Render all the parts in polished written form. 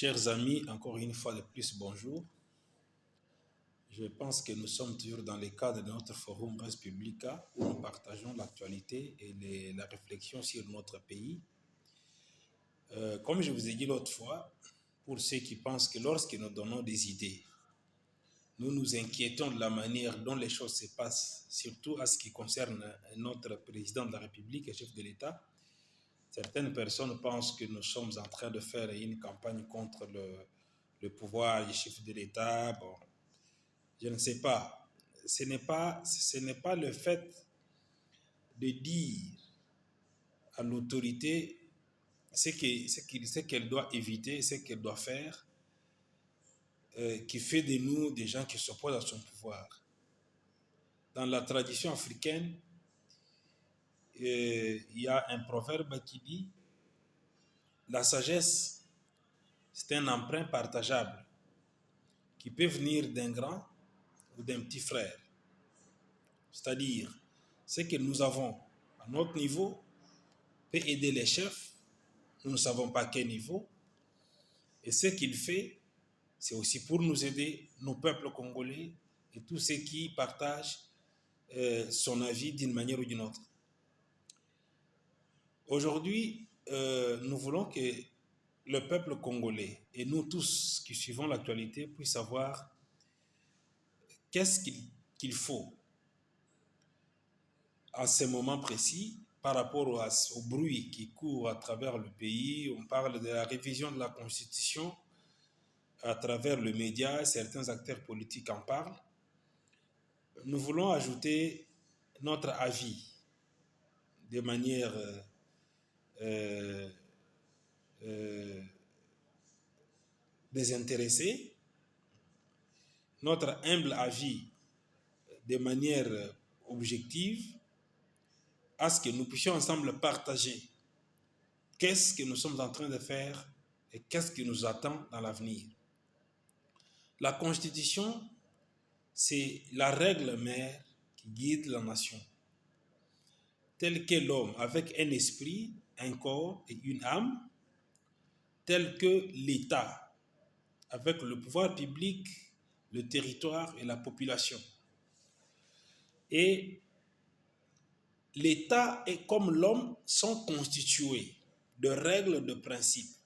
Chers amis, encore une fois de plus, bonjour. Je pense que nous sommes toujours dans le cadre de notre forum Res Publica où nous partageons l'actualité et la réflexion sur notre pays. Comme je vous ai dit l'autre fois, pour ceux qui pensent que lorsque nous donnons des idées, nous nous inquiétons de la manière dont les choses se passent, surtout à ce qui concerne notre président de la République et chef de l'État. Certaines personnes pensent que nous sommes en train de faire une campagne contre le pouvoir du chef de l'État. Bon, je ne sais pas. Ce n'est pas le fait de dire à l'autorité ce qu'elle doit éviter, ce qu'elle doit faire, qui fait de nous des gens qui s'opposent à son pouvoir. Dans la tradition africaine, il y a un proverbe qui dit « La sagesse, c'est un emprunt partageable qui peut venir d'un grand ou d'un petit frère. » C'est-à-dire, ce que nous avons à notre niveau peut aider les chefs, nous ne savons pas quel niveau, et ce qu'il fait, c'est aussi pour nous aider, nos peuples congolais, et tous ceux qui partagent son avis d'une manière ou d'une autre. Aujourd'hui, nous voulons que le peuple congolais et nous tous qui suivons l'actualité puissent savoir qu'est-ce qu'il faut à ce moment précis par rapport au bruit qui court à travers le pays. On parle de la révision de la Constitution à travers le média, certains acteurs politiques en parlent. Nous voulons ajouter notre avis de manière désintéressée, notre humble avis de manière objective, à ce que nous puissions ensemble partager qu'est-ce que nous sommes en train de faire et qu'est-ce qui nous attend dans l'avenir. La Constitution, c'est la règle mère qui guide la nation. Tel que l'homme avec un esprit, un corps et une âme, tel que l'État avec le pouvoir public, le territoire et la population. Et l'État et comme l'homme sont constitués de règles, de principes.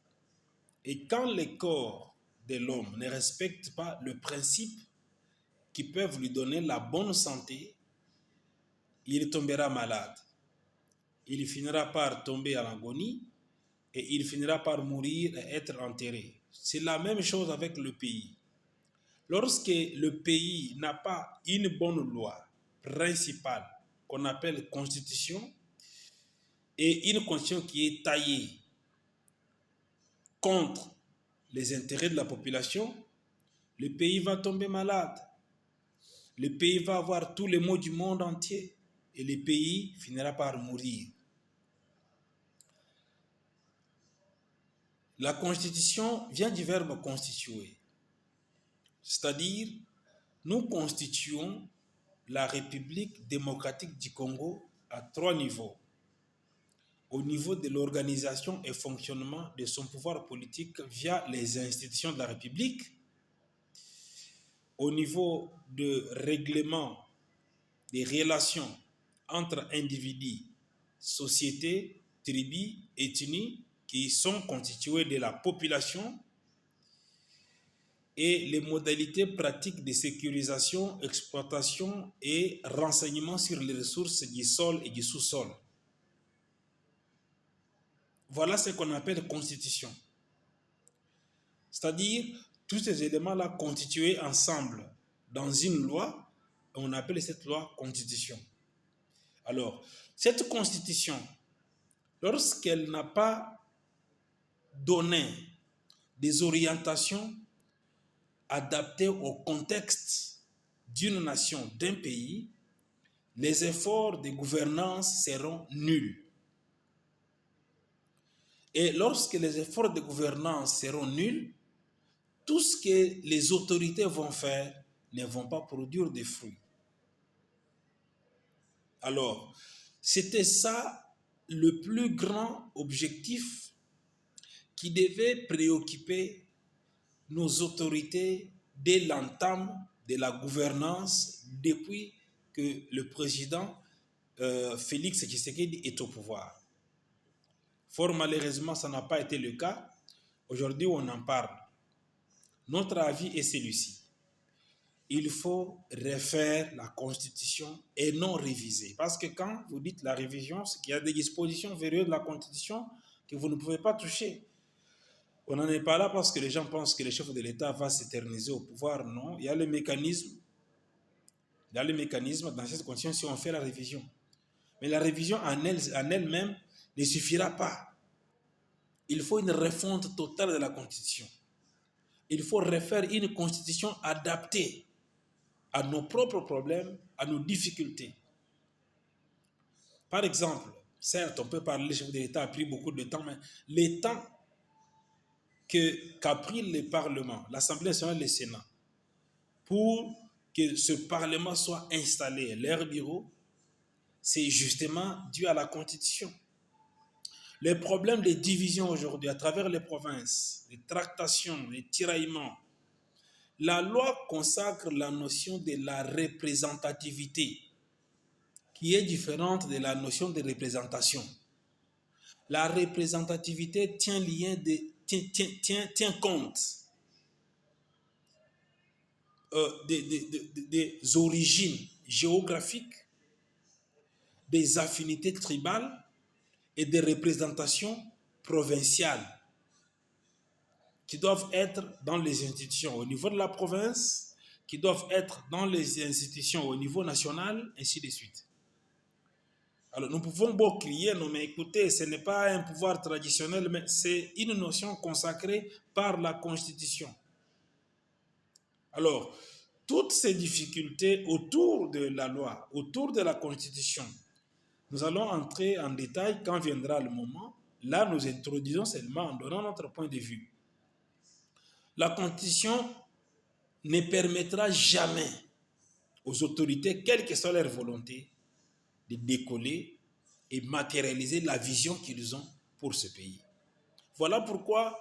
Et quand les corps de l'homme ne respectent pas le principe qui peuvent lui donner la bonne santé, il tombera malade. Il finira par tomber en agonie et il finira par mourir et être enterré. C'est la même chose avec le pays. Lorsque le pays n'a pas une bonne loi principale qu'on appelle constitution et une constitution qui est taillée contre les intérêts de la population, le pays va tomber malade. Le pays va avoir tous les maux du monde entier et le pays finira par mourir. La constitution vient du verbe constituer, c'est-à-dire nous constituons la République démocratique du Congo à 3 niveaux. Au niveau de l'organisation et fonctionnement de son pouvoir politique via les institutions de la République, au niveau de règlement des relations entre individus, sociétés, tribus, ethnies qui sont constituées de la population et les modalités pratiques de sécurisation, exploitation et renseignement sur les ressources du sol et du sous-sol. Voilà ce qu'on appelle constitution. C'est-à-dire, tous ces éléments-là constitués ensemble dans une loi, on appelle cette loi constitution. Alors, cette constitution, lorsqu'elle n'a pas donné des orientations adaptées au contexte d'une nation, d'un pays, les efforts de gouvernance seront nuls. Et lorsque les efforts de gouvernance seront nuls, tout ce que les autorités vont faire ne vont pas produire de fruits. Alors, c'était ça le plus grand objectif qui devait préoccuper nos autorités dès l'entame de la gouvernance depuis que le président Félix Tshisekedi est au pouvoir. Fort malheureusement, ça n'a pas été le cas. Aujourd'hui, on en parle. Notre avis est celui-ci. Il faut refaire la Constitution et non réviser. Parce que quand vous dites la révision, c'est qu'il y a des dispositions verrouilleuses de la Constitution que vous ne pouvez pas toucher. On n'en est pas là parce que les gens pensent que le chef de l'État va s'éterniser au pouvoir. Non, il y a le mécanisme. Il y a le mécanisme dans cette condition si on fait la révision. Mais la révision en elle-même ne suffira pas. Il faut une refonte totale de la Constitution. Il faut refaire une Constitution adaptée à nos propres problèmes, à nos difficultés. Par exemple, certes, on peut parler, le chef de l'État a pris beaucoup de temps, mais le temps qu'a pris le Parlement, l'Assemblée nationale et le Sénat, pour que ce Parlement soit installé, leur bureau, c'est justement dû à la Constitution. Les problèmes de division aujourd'hui à travers les provinces, les tractations, les tiraillements, la loi consacre la notion de la représentativité, qui est différente de la notion de représentation. La représentativité tient compte des origines géographiques, des affinités tribales et des représentations provinciales qui doivent être dans les institutions au niveau de la province, qui doivent être dans les institutions au niveau national, ainsi de suite. Alors nous pouvons beau crier, non mais écoutez, ce n'est pas un pouvoir traditionnel, mais c'est une notion consacrée par la Constitution. Alors, toutes ces difficultés autour de la loi, autour de la Constitution, nous allons entrer en détail quand viendra le moment. Là, nous introduisons seulement en donnant notre point de vue. La Constitution ne permettra jamais aux autorités, quelle que soit leur volonté, de décoller et matérialiser la vision qu'ils ont pour ce pays. Voilà pourquoi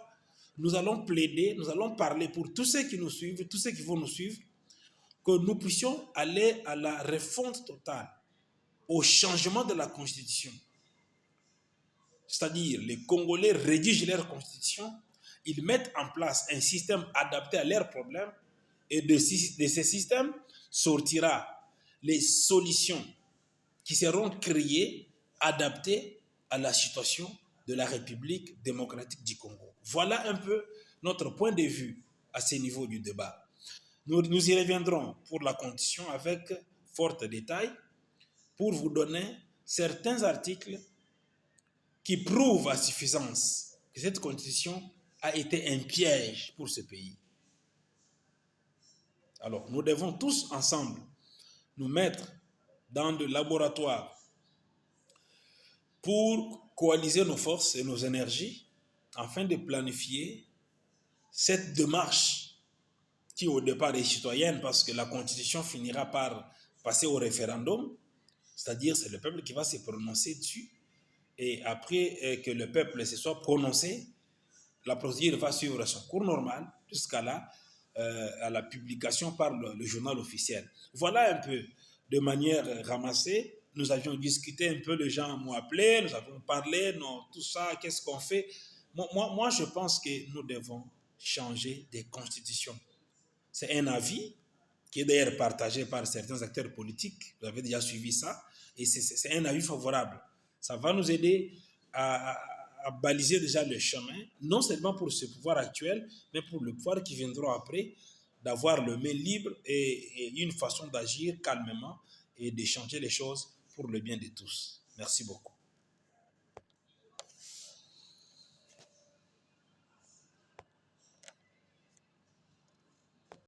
nous allons plaider, nous allons parler pour tous ceux qui nous suivent, tous ceux qui vont nous suivre, que nous puissions aller à la refonte totale, au changement de la Constitution. C'est-à-dire, les Congolais rédigent leur Constitution, ils mettent en place un système adapté à leurs problèmes, et de ce système sortira les solutions qui seront créées, adaptées à la situation de la République démocratique du Congo. Voilà un peu notre point de vue à ce niveau du débat. Nous y reviendrons pour la Constitution avec fort détail pour vous donner certains articles qui prouvent à suffisance que cette Constitution a été un piège pour ce pays. Alors, nous devons tous ensemble nous mettre dans le laboratoire pour coaliser nos forces et nos énergies afin de planifier cette démarche qui au départ est citoyenne parce que la Constitution finira par passer au référendum, c'est-à-dire c'est le peuple qui va se prononcer dessus et après que le peuple se soit prononcé, la procédure va suivre son cours normal jusqu'à à la publication par le journal officiel. Voilà un peu, de manière ramassée, nous avions discuté un peu, les gens m'ont appelé, nous avons parlé, non, tout ça, qu'est-ce qu'on fait? Moi, je pense que nous devons changer des constitutions. C'est un avis qui est d'ailleurs partagé par certains acteurs politiques, vous avez déjà suivi ça, et c'est un avis favorable. Ça va nous aider à baliser déjà le chemin, non seulement pour ce pouvoir actuel, mais pour le pouvoir qui viendra après, d'avoir le main libre et une façon d'agir calmement et de changer les choses pour le bien de tous. Merci beaucoup.